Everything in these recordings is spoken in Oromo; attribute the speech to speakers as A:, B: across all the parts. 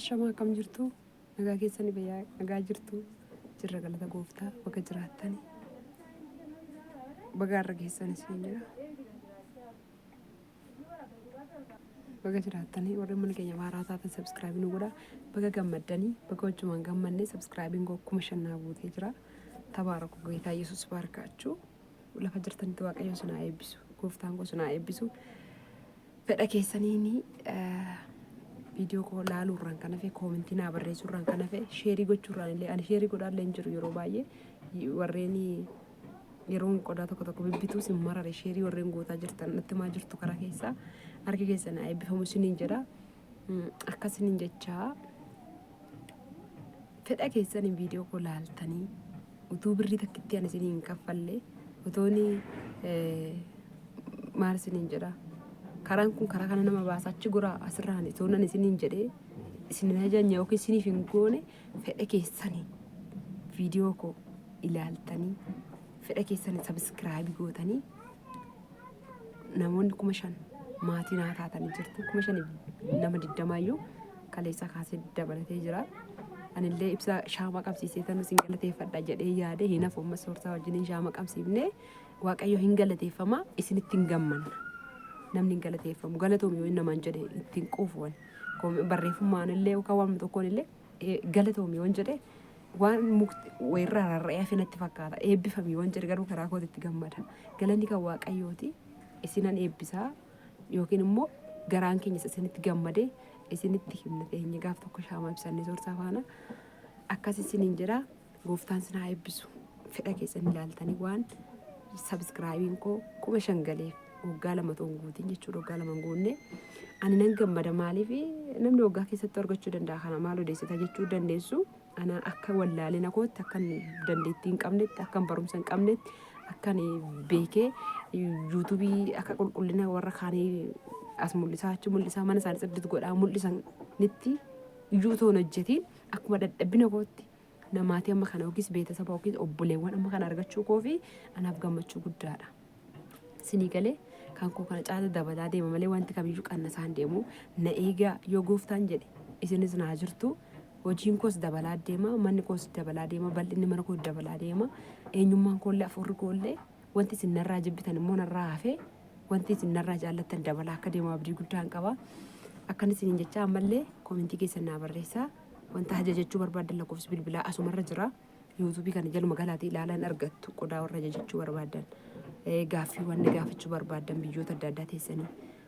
A: Ashamaa akkam jirtu? Nagaa keessanii bayyaa nagaa jirtu? Jirra galata gooftaa bakka jiraattanii. Baga har'a keessanis hin jira. Baga jiraattanii warri mana keenya maaraa taatan subscribe nu godha. Baga gammaddanii baga wajjumaan gammannee subscribein koo 5,000 guutee jira. Tabaaraku Gooftaa Yesuus barkaachuu. Lafa jirtanitti Waaqayyo sinaa eebbisu. Gooftaan koo sinaa eebbisu. Fedha keessaniini video ko laaluurraan kan hafe koomentii naa barreessuurraan kan hafe sheerii gochuurraan illee ani sheerii godhaallee hin jiru yeroo baay'ee warreen yeroon qodaa tokko bibbituu sin marare sheerii warreen gootaa jirtan natti maa jirtu karaa keessaa harki keessan eebbifamu isiniin jedha akkasiniin jechaa fedha keessaniin video ko laaltanii utuu birrii takkitti ani isiniin kaffallee utooni maal isiniin jedha karaan kun karaa kana nama baasachi goraa asirraan itoonan isiniin jedhee isinin ajanya yookiin isiniif hin goone fedha keessanii viidiyoo koo ilaaltanii fedha keessanii subscribe gootanii namoonni 5,000 maatii naa taatanii jirtu 5,000 nama 20 kaleessa kaasee dabalatee jira anillee ibsa shaama qabsiisee tan isin galateeffadha jedhee yaade hin hafu amma soortaa wajjin shaama qabsiifne Waaqayyo hin galateeffama isinitti hin gammanna namni galateeffamu galatoomi yoo namaan jedhe ittiin quufuwan barreeffammaan illee yookaan waan tokkoon illee galatoomi yoo jedhe waan weerraa rarra'ee finatti fakkaata eebbifami yoo jedhe garuu karaa kootitti gammada galanni kan Waaqayyooti isinan eebbisaa yookiin immoo garaan keenya isinitti gammadee isinitti himna teenye gaaf tokko shaamaa ibsannee soorsaa faana akkas isiniin jedha gooftaan sinaa eebbisu fedha keessan ilaaltanii waan subscribein koo 5,000 galeef waggaa 2 ta'uun guutiin jechuudha waggaa 2 guunne ani nan gammada maaliif namni waggaa keessatti argachuu danda'a kana maal odeessita jechuu dandeessu ana akka wallaalina kootti akkan dandeettii hin qabnetti akkan barumsa hin qabnetti akkan beekee yuutuubii akka qulqullina warra kaanii as mul'isaa achi mul'isaa mana isaanii sirriitti godhaa mul'isanitti yuutuun hojjetiin akkuma dadhabbina kootti namaatii amma kana yookiis beetasaba yookiis obboleewwan amma kana argachuu koo fi anaaf gammachuu guddaadha. Sinii galee kan koo kana caala dabalaa deema malee wanti kamiyyuu qannasaan deemu na eegaa yoo gooftaan jedhe isinis naa jirtu hojiin koos dabalaa deema manni koos dabalaa deema bal'inni mana koos dabalaa deema eenyummaan koollee afurri koollee wanti isin narraa jibbitan immoo narraa hafee wanti isin narraa jaallattan dabalaa akka deemu abdii guddaan qaba akkan isiniin jechaa ammallee koomentii keessan naa barreessaa wanta ajajachuu barbaadan lakkoofsi bilbilaa asumarra jira yuutuubii kana jaluma galaatii ilaalan argattu qodaa warra ajajachuu barbaadan gaaffii wanni gaafachuu barbaadan biyyoota adda addaa teessanii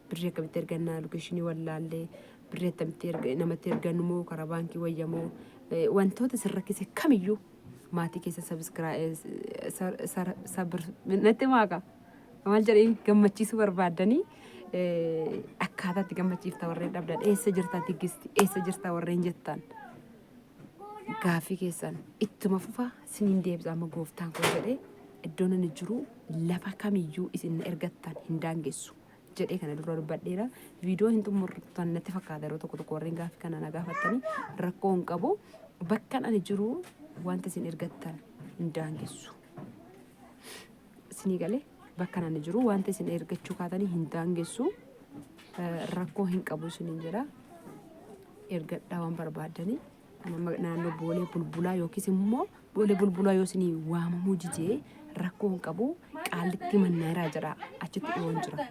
A: birrii akkamitti ergannaa lokeeshinii wallaallee birrii akkamitti namatti ergannu moo karaa baankii wayyamoo wantoota sirrakkise kamiyyuu maatii keessa natti maaqa maal jedhee gammachiisuu barbaadanii akkaataatti gammachiifta warreen dhabdan eessa jirtaa tiggisti eessa jirtaa warreen jettan gaaffii keessan ittuma fufa siniin deebisa amma gooftaan koo jedhee iddoon inni jiru lafa kamiyyuu isin ergattan hin daangessu jedhee kana dura dubbadheera viidiyoo hin xumurtan natti fakkaata yeroo tokko warreen gaaffii kana na gaafattanii rakkoo hin qabu bakkan ani jiru wanta isin ergattan hin daangessu sinii galee bakkan ani jiru wanta isin ergachuu kaatanii hin daangessu rakkoo hin qabu isiniin jedha ergadhaa waan barbaadanii naannoo boolee bulbulaa yookiis immoo boolee bulbulaa yoo isinii waamamuu jijee rakkoo hin qabu qaallitti mannaaraa jira achitti dhiyoon jira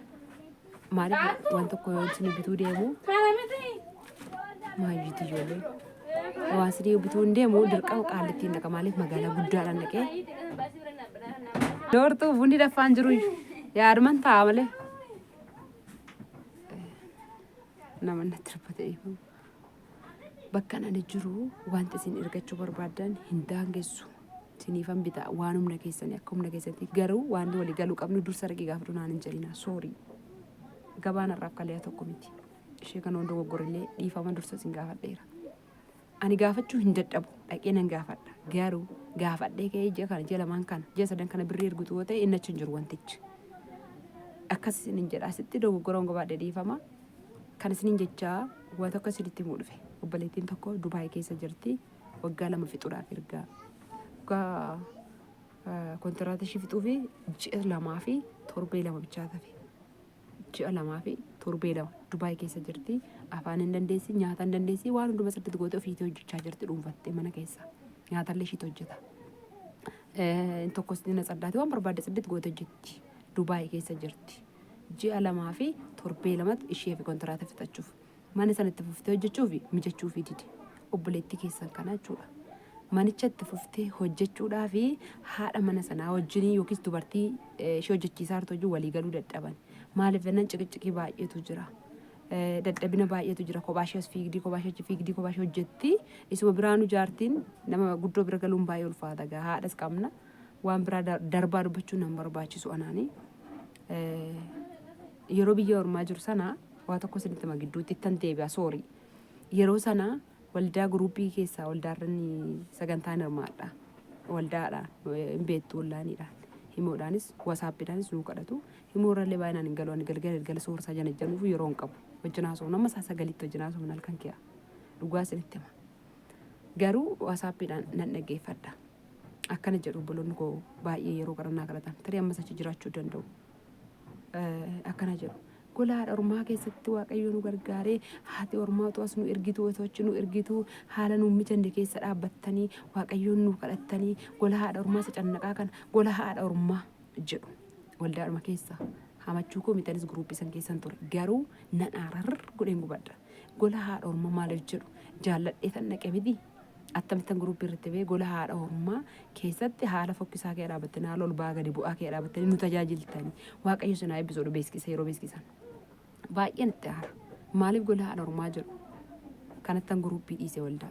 A: maaliif waan tokko yoo isin bituu deemu maayyiti ijoollee waan isin bituu hin deemu dirqama qaallittiin dhaqa maaliif magaalaa guddaadhaan dhaqee doortuu bunni dafaan jiru yaaduman ta'a malee nama natti dubbate dhiifamu bakka ani jiru wanti isin ergachuu barbaadan hin daangessu siniifan bita waan humna keessanii akka humna keessatti garuu waan walii galuu qabnu dursa raqii gaafadhu naan hin jedhina soorii gabaan irraaf kaleessa tokko miti ishee kan hunda goggorillee dhiifama dursa isin gaafadheera ani gaafachuu hin dadhabu dhaqee nan gaafadha garuu gaafadhee ka'ee ji'a kana ji'a lamaan kana ji'a sadan kana birrii ergutu yoo ta'e inni achi hin jiru wantichi akkas isin hin jedha asitti dogoggoroon gabaadhe dhiifama kan isiniin jechaa waan tokko isinitti himuu dhufe obboleettiin tokko Dubaay keessa jirti waggaa 2 fixuudhaaf ergaa waggaa kontiraata ishii fixuu fi ji'a 2 fi torbee 2 bichaa tafe ji'a 2 fi torbee lama Dubaay keessa jirti. Afaan hin dandeessi, nyaata hin dandeessi, waan hunduma sirriitti gootee ofiitii hojjechaa jirti dhuunfattee mana keessa. Nyaatallee ishiitu hojjeta. Tokkos dina saddaati waan barbaadde sirriitti gootee hojjetti. Dubaay keessa jirti. Ji'a lamaa fi torbee lamatti ishee fi kontiraata fixachuuf. Mana sanatti fuftee hojjechuuf mijachuuf dide. Obboleettii keessan kana jechuudha. Manicha itti fuftee hojjechuudhaa fi haadha mana sanaa wajjin yookiis dubartii ishee hojjechiisaa jirtu wajjin walii galuu dadhaban. Maaliif jennaan ciqiccikii baay'eetu jira. Dadhabina baay'eetu jira. Kophaa ishees fiigdii, kophaa ishee fiigdii, kophaa ishee hojjetti. Isuma biraanu jaartiin nama guddoo bira galuun baay'ee ulfaata gaa haadhas qabna. Waan biraa darbaa dubbachuun nan barbaachisu anaani. Yeroo biyya ormaa jiru sana waa tokko isinitti magidduutti ittan deebi'a soorii. Yeroo sana waldaa guruupii keessaa waldaarran sagantaan hirmaadha. Waldaadhaan hin beektu wallaaniidhaan. Himoodhaanis wasaappiidhaanis nuu kadhatu. Himoorrallee baay'inaan hin galu ani galgala soorsaa jana januuf yeroo hin qabu. Wajjin haasa'u nama sagalitti wajjin haasa'u halkan ki'a. Dhugaa isinitti hima. Garuu wasaappiidhaan nan dhaggeeffadha. Akkana jedhu obboloonni koo baay'ee yeroo qarannaa kadhatan tarii ammas achi jiraachuu danda'u. Akkana jedhu. Gola haadha ormaa keessatti waaqayyo nu gargaaree haati ormaatu as nu ergitu otoo nu ergitu haala nu mijanne keessa dhaabbattanii waaqayyoon nu kadhattanii gola haadha ormaa isa cannaqaa kana gola haadha ormaa jedhu waldaadhuma keessa hamachuu koo mitanis guruupii san keessan ture garuu nan aarar godheen gubadha gola haadha ormaa maaliif jedhu jaalladhee tan dhaqe miti attamittan guruupii irratti bee gola haadha ormaa keessatti haala fokkisaa kee dhaabattanii haala ol ba'aa gadi bu'aa kee dhaabattanii nu tajaajiltanii waaqayyo sinaa eebbisoodha beeksisa yeroo beeksisan. Baay'een itti aara. Maaliif gola haadha ormaa jedhu kanattan guruupii dhiise waldaa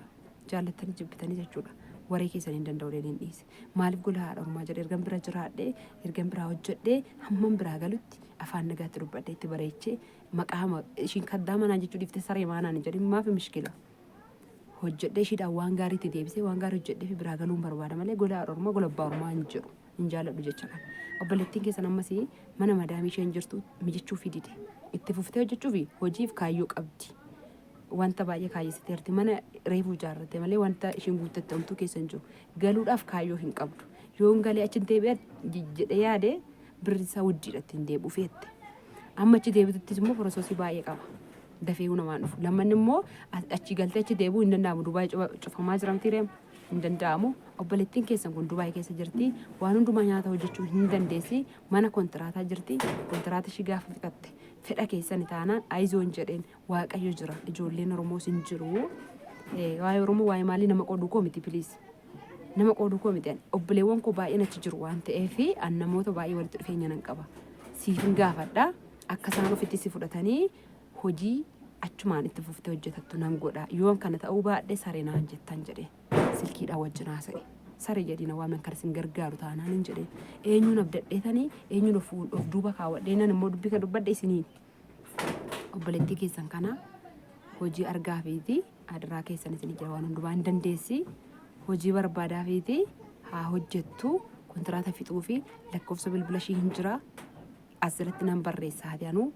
A: jaallattanii jibbitanii jechuudha. Waree keessan hin danda'u dheedhiin dhiise. Maaliif gola haadha ormaa jedhu ergan bira jiraadhee ergan biraa hojjedhee hamman biraa galutti afaan nagaatti dubbadhee itti bareechee maqaa ishiin kaddaa manaa jechuu dhiiftee saree maanaan hin jedhin maaf mishkila. Hojjedhee ishiidhaan waan gaariitti deebisee waan gaarii hojjedhee fi biraa galuun barbaada malee gola haadha ormaa gola abbaa ormaa hin jedhu hin jaalladhu jecha kana. Obboleettiin keessan ammas mana madaamii isheen jirtu mijachuu fi dide. Itti fuftee hojjechuu fi hojiif kaayyoo qabdi. Wanta baay'ee kaayyessiteerti mana reefuu ijaarratte malee wanta ishiin guuttatte homtuu keessa hin jiru. Galuudhaaf kaayyoo hin qabdu. Yoon galee achi deebi'ee jedhee yaade birri isaa wuddiidhatti hin deebi'u feette. Amma achi deebituttis immoo porosoosii baay'ee qaba. Dafee namaan dhufu. Lammanni immoo achi galtee achi deebi'uu hin danda'amu. Dubaay cufamaa jiramti reema. Hin danda'amu. Obboleettiin keessan kun Dubaay keessa jirti. Waan hundumaa nyaata hojjechuu hin dandeessi. Mana kontiraataa jirti. Kontiraata ishii gaafa fixatte. Fedha keessan taanaan aizoon jedheen waaqayyo jira. Ijoolleen Oromoos hin jiru. Waa'ee Oromoo waa'ee maalii nama qooduu koo miti piliis. Nama qooduu koo miti. Obboleewwan koo baay'een achi jiru waan ta'eef an namoota baay'ee walitti dhufeenya nan qaba. Siif hin gaafadha. Akka isaan ofitti si fudhatanii hojii achumaan itti fuftee hojjetattu nan godha. Yoon kana ta'uu baadhee saree naan jettan jedhee silkiidhaan wajjin haasa'e. Saree jedhina waaman kan isin gargaaru taanaan hin jedheen. Eenyuun abdadheetanii eenyuun of duuba kaawwadhee nan immoo dubbii kan dubbadhe isiniin. Obboleettii keessan kana hojii argaa fiiti adiraa keessan isin jira waan hundumaa hin dandeessi. Hojii barbaadaa fiiti haa hojjettu kontiraata fixuu fi lakkoofsa bilbila ishii hin jira. Asirratti nan barreessa haadhaanuu.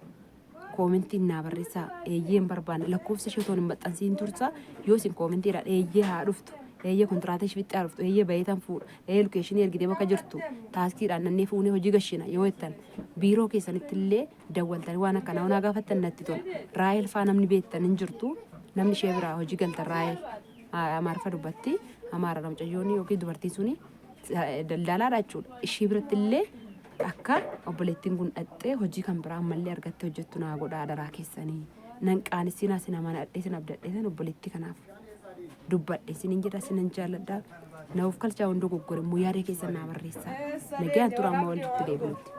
A: Koomentiin naa barreessaa eeyyeen barbaanne lakkoofsa ishee otoo hin maxxansiin tursa yoo isin koomentiidhaan eeyyee haa dhuftu eeyyee kontiraata ishee fixee haa dhuftu eeyyee bayeetan fuudha eeyyee lukeeshinii ergitee bakka jirtu taaskiidhaan nannee fuunee hojii gashina yoo jettan biiroo keessanitti illee dawwaltanii waan akkanaa wanaa gaafattan natti tola raayil faa namni beektan hin jirtu namni ishee biraa hojii galtan raayil amaarfa dubbatti amaara namcayyoonni yookiin dubartiin suni daldalaadha jechuudha ishee biratti illee akka obboleettiin kun dhattee hojii kan biraa ammallee argattee hojjettu naa godhaa daraa keessanii nan qaanissinaa sina mana dhadhee sin abdadhee san obboleettii kanaaf dubbadhe sinin jedha sinan jaalladhaa na of kalchaa hundoo goggore immoo yaada keessan naa barreessaa nagaan tura amma walitti deebinutti.